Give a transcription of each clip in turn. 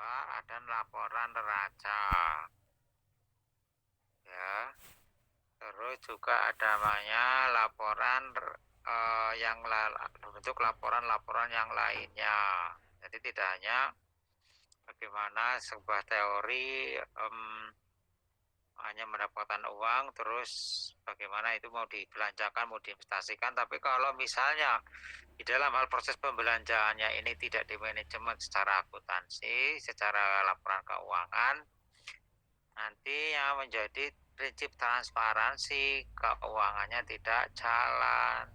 laba, ada laporan neraca. Ya. Terus juga ada namanya laporan yang bentuk laporan-laporan yang lainnya. Jadi tidak hanya bagaimana sebuah teori hanya mendapatkan uang, terus bagaimana itu mau dibelanjakan, mau diinvestasikan. Tapi kalau misalnya di dalam hal proses pembelanjaannya ini tidak dimanajemen secara akuntansi, secara laporan keuangan, nanti yang menjadi prinsip transparansi keuangannya tidak jalan.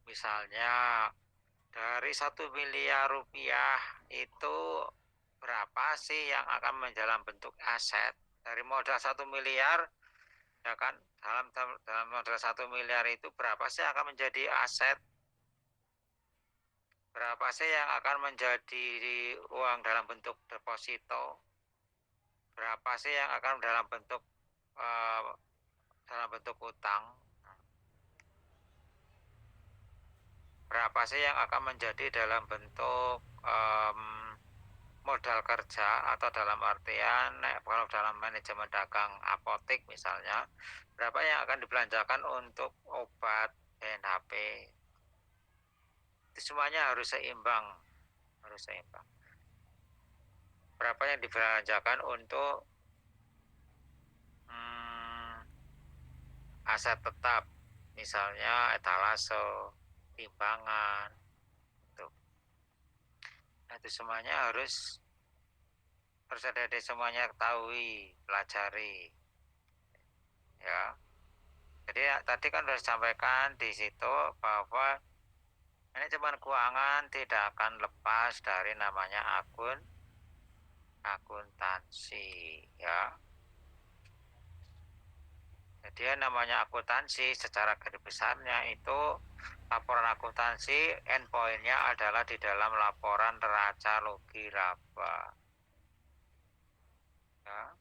Misalnya dari 1 miliar rupiah itu berapa sih yang akan menjadi bentuk aset? Dari modal 1 miliar, ya kan? Dalam modal 1 miliar itu berapa sih yang akan menjadi aset? Berapa sih yang akan menjadi uang dalam bentuk deposito? Berapa sih yang akan dalam bentuk utang? Berapa sih yang akan menjadi dalam bentuk modal kerja, atau dalam artian kalau dalam manajemen dagang apotek misalnya, berapa yang akan dibelanjakan untuk obat NHP? Itu semuanya harus seimbang, Berapa yang dibelanjakan untuk aset tetap, misalnya etalase, timbangan, itu. Nah, itu semuanya harus ada semuanya ketahui, pelajari, ya. Jadi tadi kan sudah disampaikan di situ bahwa manajemen keuangan tidak akan lepas dari namanya akuntansi, ya. Jadi namanya akuntansi secara garis besarnya itu laporan akuntansi, endpointnya adalah di dalam laporan neraca logi laba, ya.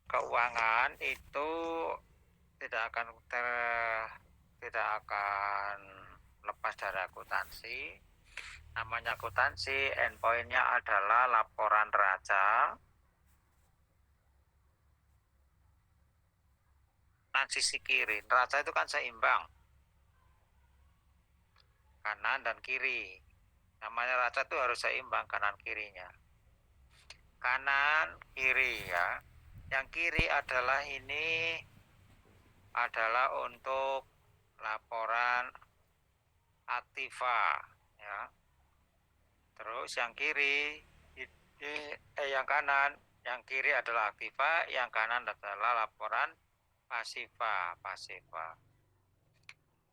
Keuangan itu tidak akan lepas dari akuntansi. Namanya akuntansi, endpointnya adalah laporan neraca. Nah, sisi kiri, neraca itu kan seimbang, kanan dan kiri. Namanya neraca itu harus seimbang kanan kirinya. Kanan kiri, ya. Yang kiri adalah ini adalah untuk laporan aktiva, ya. Terus yang yang kiri adalah aktiva, yang kanan adalah laporan pasiva.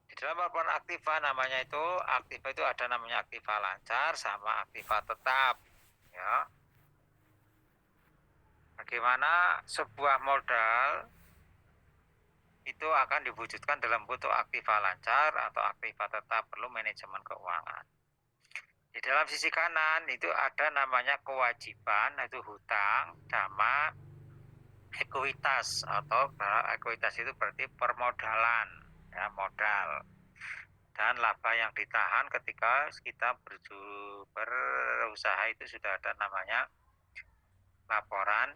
Di dalam laporan aktiva namanya itu, aktiva itu ada namanya aktiva lancar sama aktiva tetap, ya. Bagaimana sebuah modal itu akan diwujudkan dalam bentuk aktiva lancar atau aktiva tetap, perlu manajemen keuangan. Di dalam sisi kanan itu ada namanya kewajiban, itu hutang, sama ekuitas, atau ekuitas itu berarti permodalan, ya, modal. Dan laba yang ditahan ketika kita berusaha itu sudah ada namanya laporan,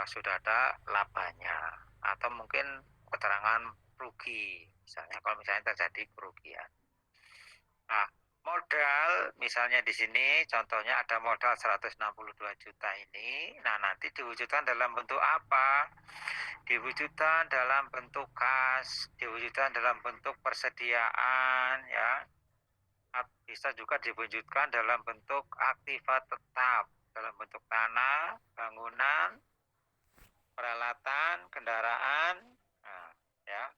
sudah ada labanya, atau mungkin keterangan rugi, misalnya kalau misalnya terjadi kerugian. Nah, modal misalnya di sini contohnya ada modal 162 juta ini. Nah, nanti diwujudkan dalam bentuk apa? Diwujudkan dalam bentuk kas, diwujudkan dalam bentuk persediaan, ya. Bisa juga diwujudkan dalam bentuk aktiva tetap, dalam bentuk tanah, bangunan, peralatan, kendaraan, nah, ya.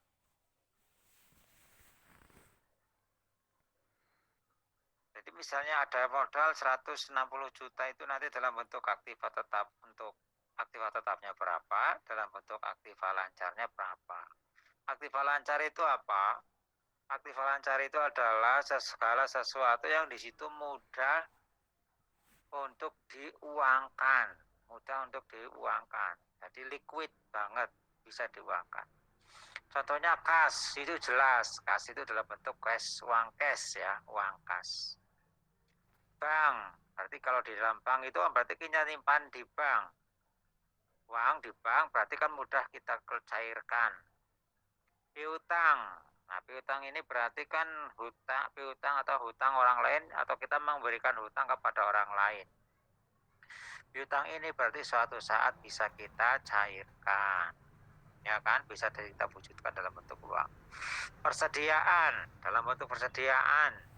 Jadi misalnya ada modal 160 juta itu nanti dalam bentuk aktiva tetap, untuk aktiva tetapnya berapa, dalam bentuk aktiva lancarnya berapa. Aktiva lancar itu apa? Aktiva lancar itu adalah segala sesuatu yang di situ mudah untuk diuangkan, jadi liquid banget, bisa diuangkan. Contohnya kas, itu jelas, kas itu dalam bentuk cash, uang cash, ya, uang kas. Bank, berarti kalau di dalam bank itu berarti kita nyimpan di bank, uang di bank berarti kan mudah kita cairkan. Piutang, nah piutang ini berarti kan piutang atau hutang orang lain, atau kita memberikan hutang kepada orang lain. Piutang ini berarti suatu saat bisa kita cairkan, ya kan, bisa kita wujudkan dalam bentuk uang. Persediaan, dalam bentuk persediaan,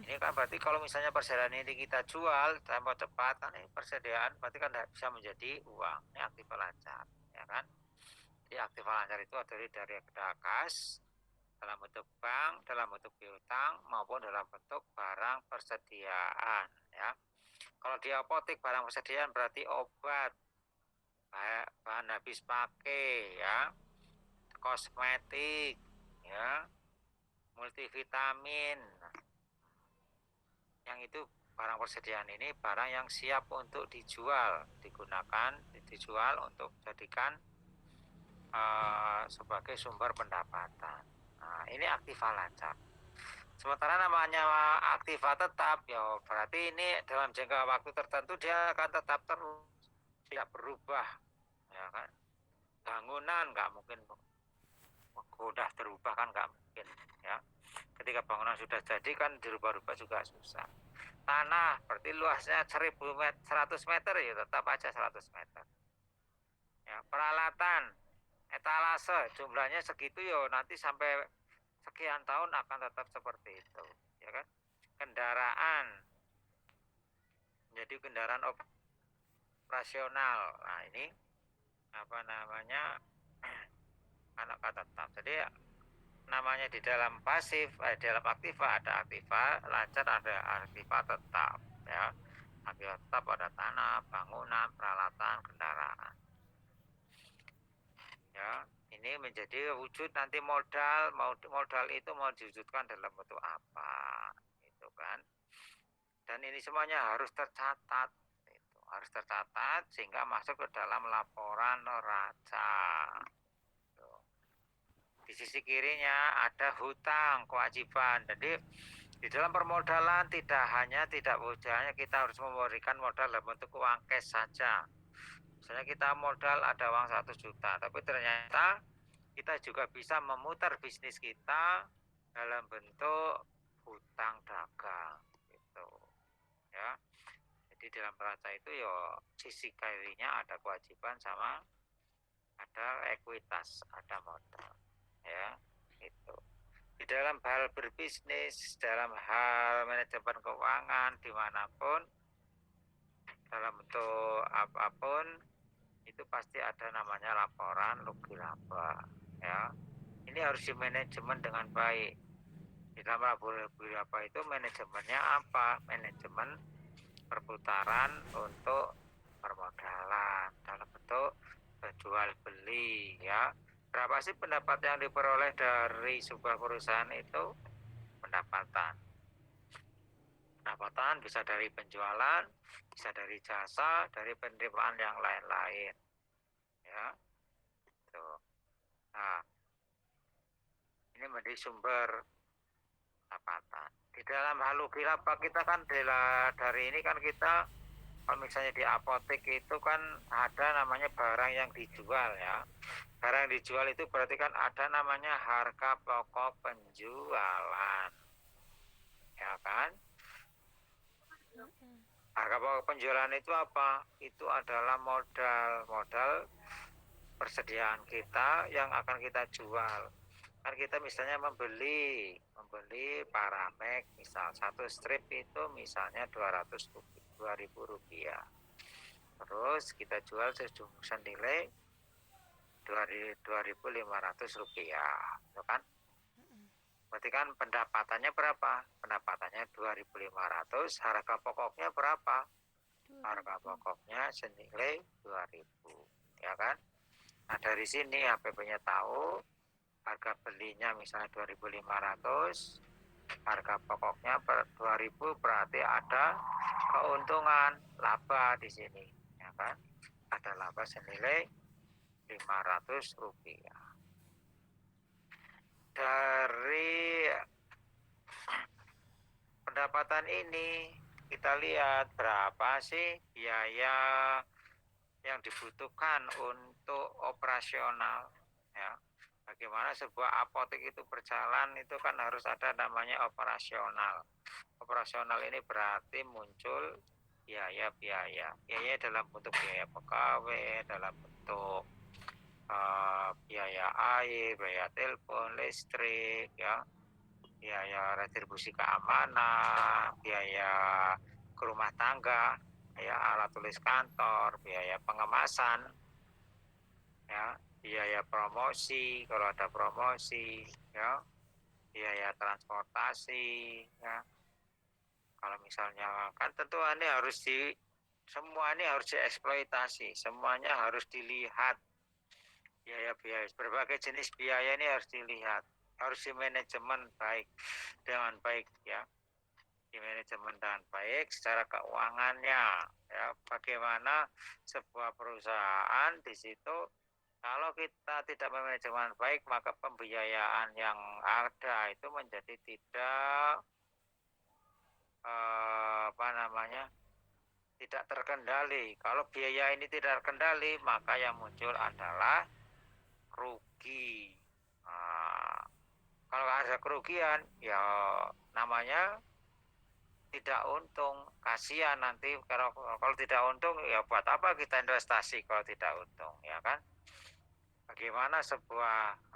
ini kan berarti kalau misalnya persediaan ini kita jual tempo cepat, kan ini persediaan berarti kan bisa menjadi uang, ini aktiva lancar, ya kan. Jadi aktiva lancar itu dari kas, dalam bentuk bank, dalam bentuk piutang, maupun dalam bentuk barang persediaan, ya. Kalau di apotek barang persediaan berarti obat, bahan habis pakai, ya, kosmetik, ya, multivitamin. Yang itu barang persediaan ini barang yang siap untuk dijual, dijual untuk jadikan sebagai sumber pendapatan. Nah, ini aktiva lancar. Sementara namanya aktiva tetap, ya berarti ini dalam jangka waktu tertentu dia akan tetap terus, tidak berubah, ya kan. Bangunan nggak mungkin udah terubah, kan nggak mungkin, ya. Ketika bangunan sudah jadi kan dirubah-rubah juga susah. Tanah berarti luasnya 100 meter, ya tetap aja 100 meter. Ya, peralatan, etalase jumlahnya segitu, ya nanti sampai sekian tahun akan tetap seperti itu, ya kan. Kendaraan, menjadi kendaraan operasional. Nah, ini apa namanya, anak tetap. Jadi namanya di dalam pasif, dalam aktiva ada aktiva lancar, ada aktiva tetap, ya. Aktiva tetap ada tanah, bangunan, peralatan, kendaraan, ya. Ini menjadi wujud nanti modal itu mau diwujudkan dalam bentuk apa, itu kan. Dan ini semuanya harus tercatat, itu harus tercatat sehingga masuk ke dalam laporan neraca. Di sisi kirinya ada hutang, kewajiban. Jadi di dalam permodalan tidak hanya kita harus memberikan modal dalam bentuk uang cash saja. Misalnya kita modal ada uang 1 juta, tapi ternyata kita juga bisa memutar bisnis kita dalam bentuk hutang dagang, gitu, ya. Jadi dalam neraca itu ya sisi kirinya ada kewajiban sama ada ekuitas, ada modal, ya, itu. Di dalam hal berbisnis, dalam hal manajemen keuangan, dimanapun, dalam bentuk apapun, itu pasti ada namanya laporan rugi laba, ya. Ini harus dimanajemen dengan baik. Di dalam laba itu manajemennya apa? Manajemen perputaran untuk permodalan dalam bentuk jual beli ya. Berapa sih pendapat yang diperoleh dari sebuah perusahaan itu? Pendapatan bisa dari penjualan, bisa dari jasa, dari penerimaan yang lain-lain ya. Tuh. Nah, ini menjadi sumber pendapatan. Di dalam hal laba kita kan dari ini kan kita kalau misalnya di apotek itu kan ada namanya barang yang dijual ya. Barang yang dijual itu berarti kan ada namanya harga pokok penjualan. Ya kan? Harga pokok penjualan itu apa? Itu adalah modal persediaan kita yang akan kita jual. Kan kita misalnya membeli Paramek, misal satu strip itu misalnya 2.000 rupiah. Terus kita jual senilai 2.500 rupiah, itu kan? Berarti kan pendapatannya berapa? Pendapatannya 2.500, harga pokoknya berapa? Harga pokoknya senilai 2.000, ya kan? Nah dari sini HPP-nya tahu harga belinya misalnya 2.500, harga pokoknya 2.000, berarti ada keuntungan laba di sini, ya kan? Ada laba senilai 500 rupiah. Dari pendapatan ini kita lihat berapa sih biaya yang dibutuhkan untuk operasional ya. Bagaimana sebuah apotek itu berjalan itu kan harus ada namanya operasional. Operasional ini berarti muncul biaya dalam bentuk biaya pegawai, dalam bentuk biaya air, biaya telepon, listrik ya, biaya retribusi keamanan, biaya ke rumah tangga, ya alat tulis kantor, biaya pengemasan, ya, biaya promosi kalau ada promosi, ya, biaya transportasi, ya. Kalau misalnya kan tentu ini semua ini harus dieksploitasi, semuanya harus dilihat. Biaya berbagai jenis biaya ini harus dilihat, harus dimanajemen dengan baik ya. Dimanajemen dengan baik secara keuangannya ya. Bagaimana sebuah perusahaan di situ kalau kita tidak memanajemen baik, maka pembiayaan yang ada itu menjadi tidak tidak terkendali. Kalau biaya ini tidak terkendali, maka yang muncul adalah rugi. Nah, kalau ada kerugian, ya namanya tidak untung. Kasihan nanti kalau tidak untung, ya buat apa kita investasi kalau tidak untung, ya kan? Bagaimana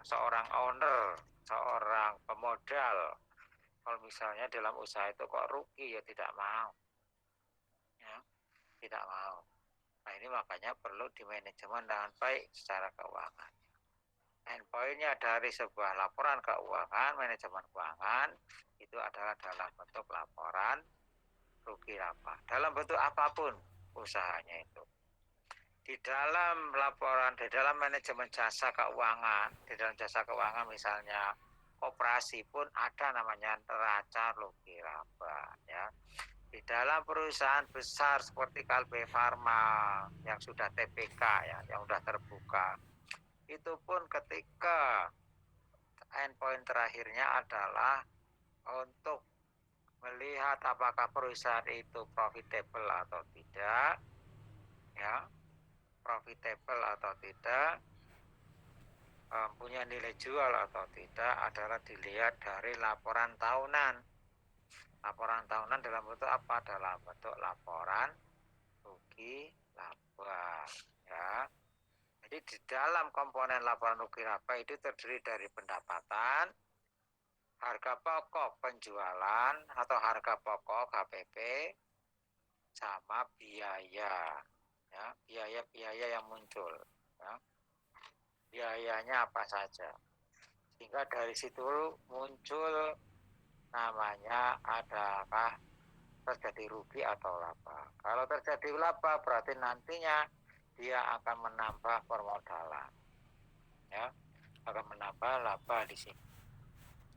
seorang owner, seorang pemodal, kalau misalnya dalam usaha itu kok rugi, ya tidak mau, ya tidak mau. Nah ini makanya perlu dimanajemen dengan baik secara keuangan. Endpointnya dari sebuah laporan keuangan, manajemen keuangan itu adalah dalam bentuk laporan rugi laba. Dalam bentuk apapun usahanya itu. Di dalam laporan, di dalam manajemen jasa keuangan, di dalam jasa keuangan misalnya koperasi pun ada namanya neraca rugi laba ya. Di dalam perusahaan besar seperti Kalbe Farma yang sudah TPK ya, yang sudah terbuka, itu pun ketika endpoint terakhirnya adalah untuk melihat apakah perusahaan itu profitable atau tidak, ya, profitable atau tidak, punya nilai jual atau tidak adalah dilihat dari laporan tahunan. Laporan tahunan dalam bentuk apa? Dalam bentuk laporan rugi laba, ya. Jadi di dalam komponen laporan rugi laba itu terdiri dari pendapatan, harga pokok penjualan atau harga pokok HPP, sama biaya, ya, biaya yang muncul, ya. Biayanya apa saja? Sehingga dari situ muncul namanya adakah terjadi rugi atau laba. Kalau terjadi laba berarti nantinya dia akan menambah permodalan, ya, akan menambah laba di sini.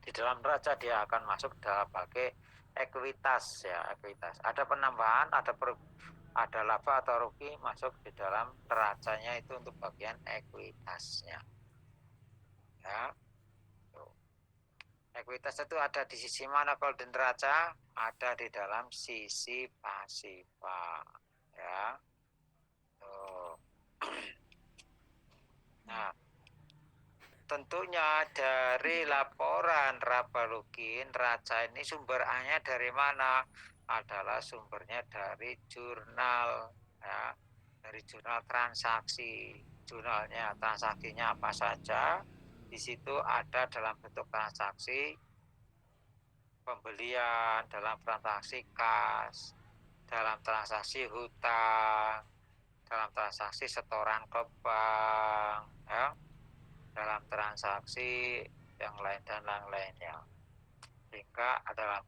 Di dalam neraca dia akan masuk dalam pakai ekuitas, ya, ekuitas. Ada penambahan, ada laba atau rugi masuk di dalam neracanya itu untuk bagian ekuitasnya, ya. Ekuitas itu ada di sisi mana kalau di neraca? Ada di dalam sisi pasifa, ya. Tuh. Nah, tentunya dari laporan laba rugi neraca ini sumbernya dari mana? Adalah sumbernya dari jurnal, ya, dari jurnal transaksi. Jurnalnya transaksinya apa saja? Di situ ada dalam bentuk transaksi pembelian, dalam transaksi kas, dalam transaksi hutang, dalam transaksi setoran ke bank, ya, dalam transaksi yang lain dan lain-lainnya. Sehingga ada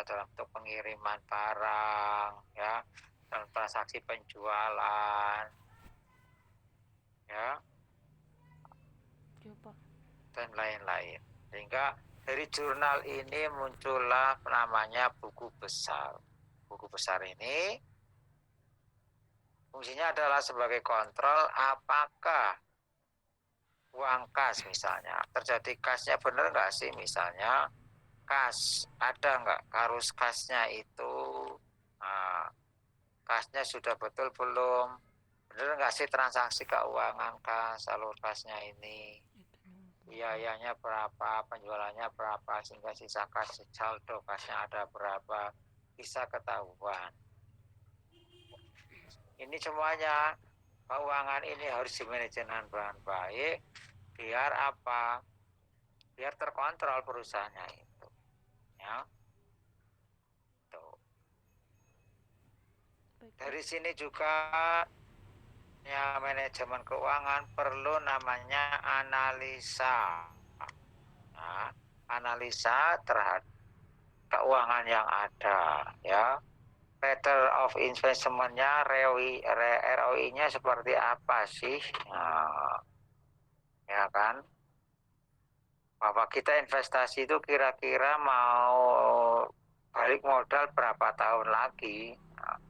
dalam bentuk pengiriman barang, ya, dalam transaksi penjualan, ya, dan lain-lain. Sehingga dari jurnal ini muncullah namanya buku besar. Buku besar ini fungsinya adalah sebagai kontrol apakah uang kas misalnya terjadi kasnya benar nggak sih, misalnya kas ada nggak arus kasnya itu, nah, kasnya sudah betul belum, benar nggak sih transaksi keuangan kas, alur kasnya ini, biayanya berapa, penjualannya berapa, sehingga sisa kas saldo kasnya ada berapa, bisa ketahuan. Ini semuanya keuangan ini harus dimanage dengan baik, biar apa? Biar terkontrol perusahaannya itu, ya. Tuh. Dari sini juga ya manajemen keuangan perlu namanya analisa. Nah, analisa terhadap keuangan yang ada, ya. Pattern of investment-nya, ROI-nya seperti apa sih? Nah, ya kan? Bahwa kita investasi itu kira-kira mau balik modal berapa tahun lagi? Nah,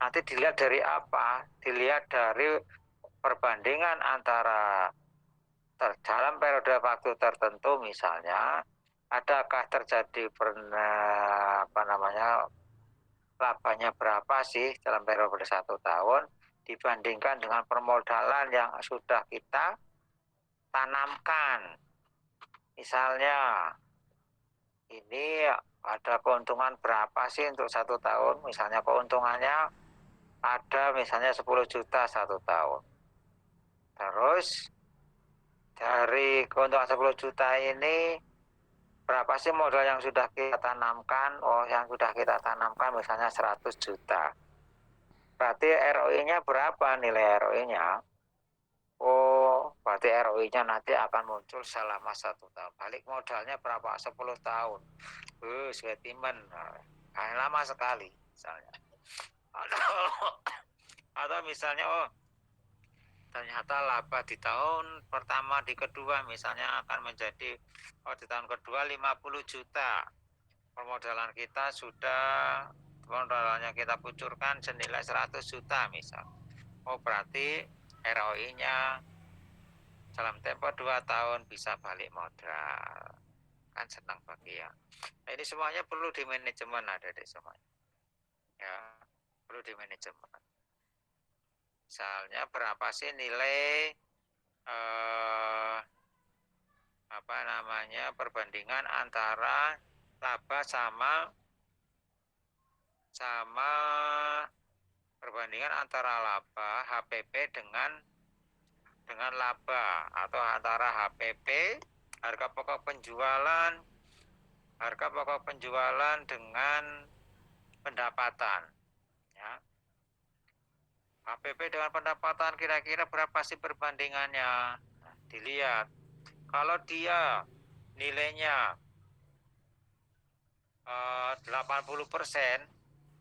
nanti dilihat dari apa? Dilihat dari perbandingan antara dalam periode waktu tertentu, misalnya adakah terjadi labanya berapa sih dalam periode 1 tahun dibandingkan dengan permodalan yang sudah kita tanamkan. Misalnya ini ada keuntungan berapa sih untuk 1 tahun, misalnya keuntungannya ada misalnya 10 juta 1 tahun. Terus dari keuntungan 10 juta ini berapa sih modal yang sudah kita tanamkan? Oh, yang sudah kita tanamkan misalnya 100 juta. Berarti ROI-nya berapa nilai ROI-nya? Oh, berarti ROI-nya nanti akan muncul selama 1 tahun. Balik modalnya berapa? 10 tahun. Setimen. Nah, lama sekali misalnya. Atau misalnya, oh, ternyata laba di tahun pertama, di kedua misalnya akan menjadi, oh, di tahun kedua 50 juta. Permodalan kita permodalannya kita kucurkan senilai 100 juta misal. Oh, berarti ROI-nya dalam tempo 2 tahun bisa balik modal. Kan senang bagi ya. Nah, ini semuanya perlu di manajemen, ada di semuanya. Ya, perlu di manajemen. Misalnya berapa sih nilai perbandingan antara laba sama perbandingan antara laba HPP dengan laba, atau antara HPP harga pokok penjualan dengan pendapatan, ya. HPP dengan pendapatan kira-kira berapa sih perbandingannya? Nah, dilihat. Kalau dia nilainya 80%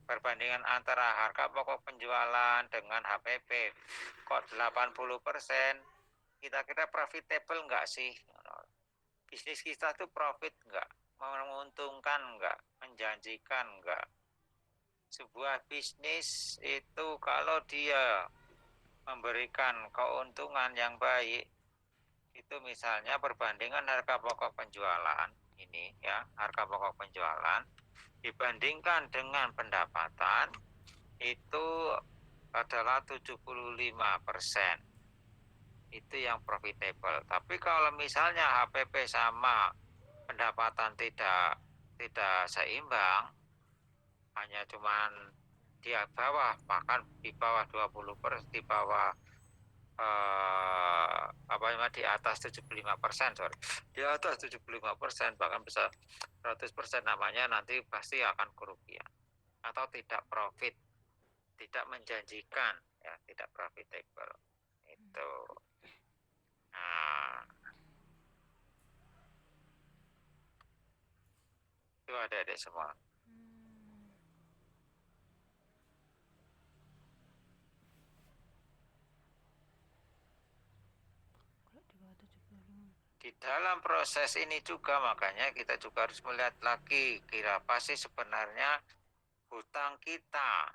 perbandingan antara harga pokok penjualan dengan HPP kok 80%, kira-kira profitable enggak sih? Bisnis kita tuh profit enggak? Menguntungkan enggak? Menjanjikan enggak? Sebuah bisnis itu kalau dia memberikan keuntungan yang baik, itu misalnya perbandingan harga pokok penjualan ini ya, harga pokok penjualan dibandingkan dengan pendapatan itu adalah 75%. Itu yang profitable. Tapi kalau misalnya HPP sama pendapatan tidak seimbang, hanya cuman di bawah, bahkan di bawah 20%, di bawah di atas 75%, di atas 75%, bahkan bisa 100%, namanya nanti pasti akan kerugian atau tidak profit, tidak menjanjikan, ya, tidak profitable itu. Nah, itu adik-adik semua. Di dalam proses ini juga makanya kita juga harus melihat lagi kira apa sih sebenarnya hutang kita.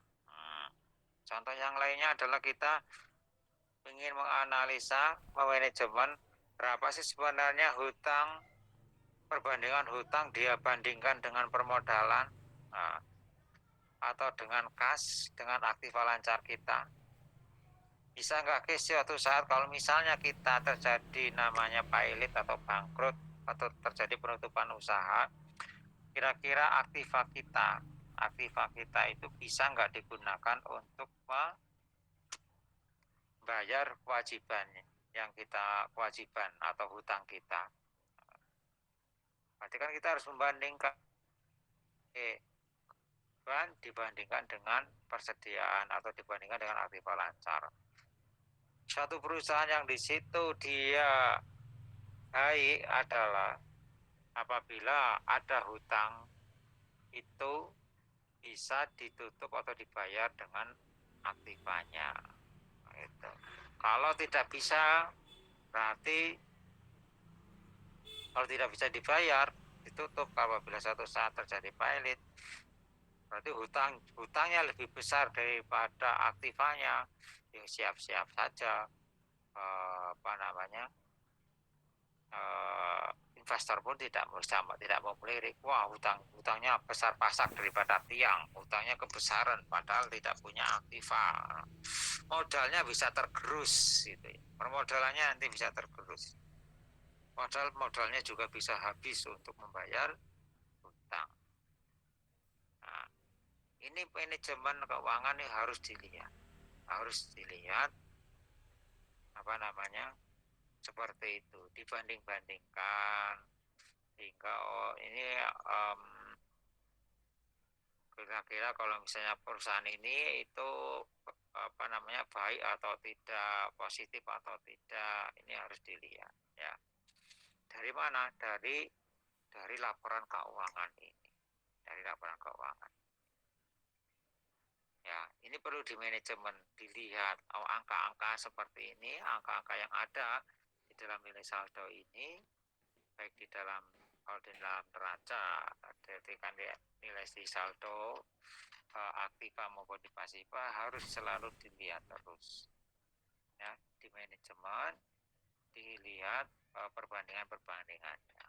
Contoh yang lainnya adalah kita ingin menganalisa manajemen berapa sih sebenarnya hutang, perbandingan hutang dia bandingkan dengan permodalan, atau dengan kas, dengan aktiva lancar kita. Bisa nggak suatu saat kalau misalnya kita terjadi namanya pailit atau bangkrut atau terjadi penutupan usaha, kira-kira aktiva kita itu bisa nggak digunakan untuk membayar kewajibannya yang kita kewajiban atau hutang kita. Berarti kan kita harus membandingkan dibandingkan dengan persediaan atau dibandingkan dengan aktiva lancar. Satu perusahaan yang di situ dia baik adalah apabila ada hutang itu bisa ditutup atau dibayar dengan aktivanya. Gitu. Kalau tidak bisa, berarti kalau tidak bisa dibayar, ditutup. Apabila suatu saat terjadi pailit, berarti hutangnya lebih besar daripada aktivanya. Ya siap-siap saja investor pun tidak mau melirik, wah hutangnya besar pasak daripada tiang, hutangnya kebesaran padahal tidak punya aktiva, modalnya bisa tergerus gitu. Permodalannya nanti bisa tergerus, modalnya juga bisa habis untuk membayar hutang. Nah, ini manajemen keuangan ini harus dilihat seperti itu, dibanding-bandingkan sehingga ini kira-kira kalau misalnya perusahaan ini itu baik atau tidak, positif atau tidak, ini harus dilihat ya. Dari mana? Dari laporan keuangan ini, dari laporan keuangan. Ya, ini perlu di manajemen dilihat angka-angka seperti ini, angka-angka yang ada di dalam nilai saldo ini, baik di dalam neraca, kan nilai saldo aktiva maupun di pasiva harus selalu dilihat terus. Ya, di manajemen dilihat perbandingannya.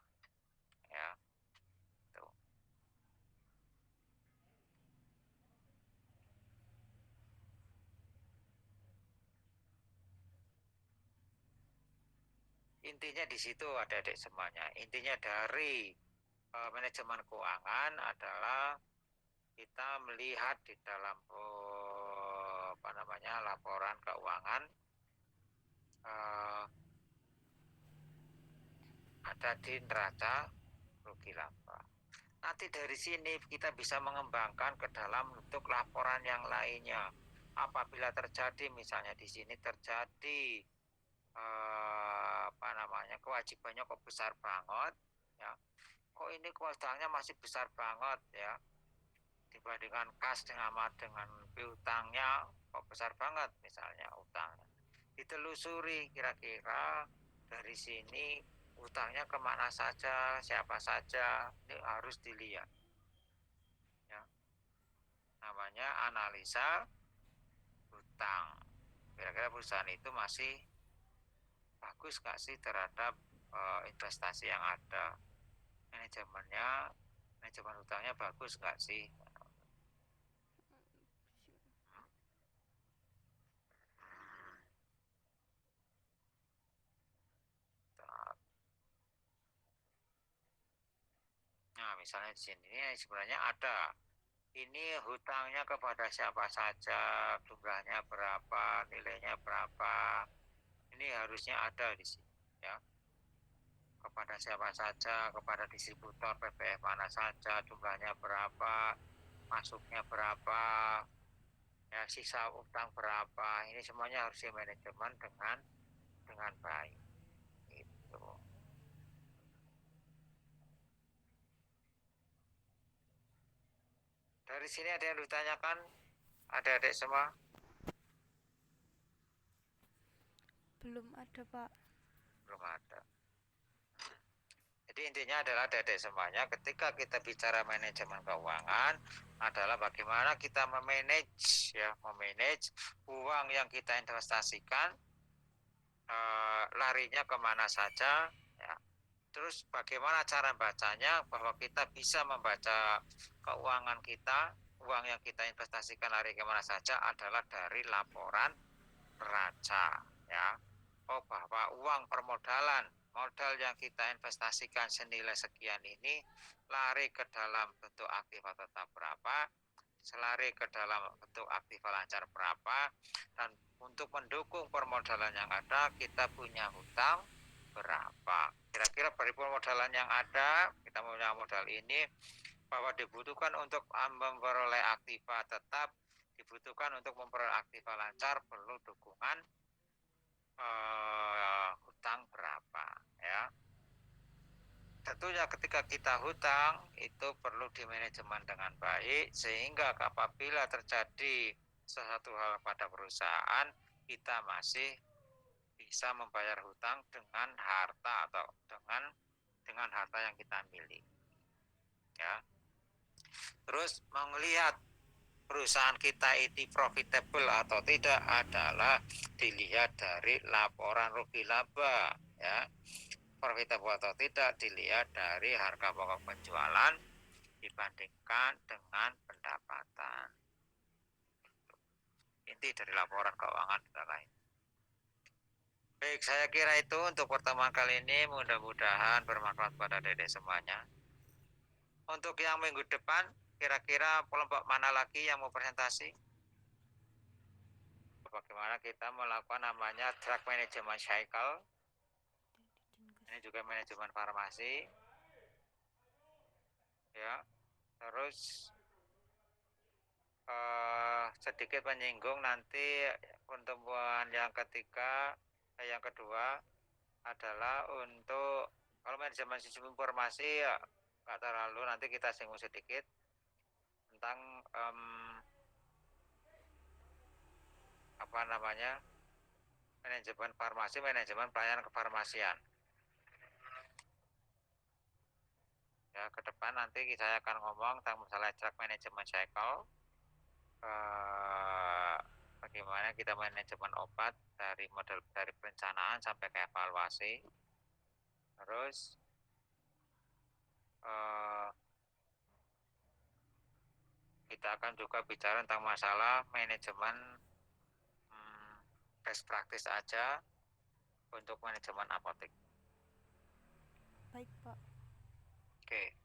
Ya. Tuh. Intinya di situ adik-adik semuanya. Intinya dari manajemen keuangan adalah kita melihat di dalam laporan keuangan ada di neraca rugi laba. Nanti dari sini kita bisa mengembangkan ke dalam bentuk laporan yang lainnya. Apabila terjadi misalnya di sini terjadi kewajibannya kok besar banget, ya. Kok ini utangnya masih besar banget ya, dibandingkan kas dengan piutangnya kok besar banget misalnya utangnya. Ditelusuri kira-kira dari sini utangnya kemana saja, siapa saja, ini harus dilihat. Ya. Namanya analisa hutang. Kira-kira perusahaan itu masih bagus nggak sih terhadap investasi yang ada? Manajemen hutangnya bagus nggak sih? Nah, misalnya di sini sebenarnya ada. Ini hutangnya kepada siapa saja, jumlahnya berapa, nilainya berapa. Ini harusnya ada di sini, ya. Kepada siapa saja, kepada distributor PPF mana saja, jumlahnya berapa, masuknya berapa, ya sisa utang berapa. Ini semuanya harus dimanajemen dengan baik. Gitu. Dari sini ada yang ditanyakan, adik-adik semua? Belum ada, Pak. Belum ada. Jadi intinya adalah adik-adik semuanya, ketika kita bicara manajemen keuangan adalah bagaimana kita memanage uang yang kita investasikan, larinya kemana saja, ya. Terus bagaimana cara bacanya, bahwa kita bisa membaca keuangan kita, uang yang kita investasikan lari kemana saja adalah dari laporan neraca, ya. Oh, bahwa uang permodalan, modal yang kita investasikan senilai sekian ini lari ke dalam bentuk aktiva tetap berapa, selari ke dalam bentuk aktiva lancar berapa, dan untuk mendukung permodalan yang ada kita punya hutang berapa. Kira-kira dari permodalan yang ada, kita punya modal ini, bahwa dibutuhkan untuk memperoleh aktiva tetap, dibutuhkan untuk memperoleh aktiva lancar, perlu dukungan hutang berapa, ya. Tentunya ketika kita hutang itu perlu dimanajemen dengan baik, sehingga apabila terjadi sesuatu hal pada perusahaan, kita masih bisa membayar hutang dengan harta atau dengan harta yang kita miliki, ya. Terus melihat perusahaan kita ini profitable atau tidak adalah dilihat dari laporan rugi laba, ya. Profitable atau tidak dilihat dari harga pokok penjualan dibandingkan dengan pendapatan. Inti dari laporan keuangan lain. Baik, saya kira itu untuk pertemuan kali ini, mudah-mudahan bermanfaat pada adik-adik semuanya. Untuk yang minggu depan, kira-kira kelompok mana lagi yang mau presentasi? Bagaimana kita melakukan namanya drug management cycle. Ini juga manajemen farmasi. Ya. Terus sedikit menyinggung nanti pertemuan yang kedua adalah untuk kalau manajemen sistem informasi ya nggak terlalu, nanti kita singgung sedikit tentang manajemen farmasi, manajemen pelayanan kefarmasian. Ya, ke depan nanti saya akan ngomong tentang masalah drug management cycle, bagaimana kita manajemen obat dari model dari perencanaan sampai ke evaluasi. Terus kita akan juga bicara tentang masalah manajemen best practice aja untuk manajemen apotek. Baik, Pak. Oke.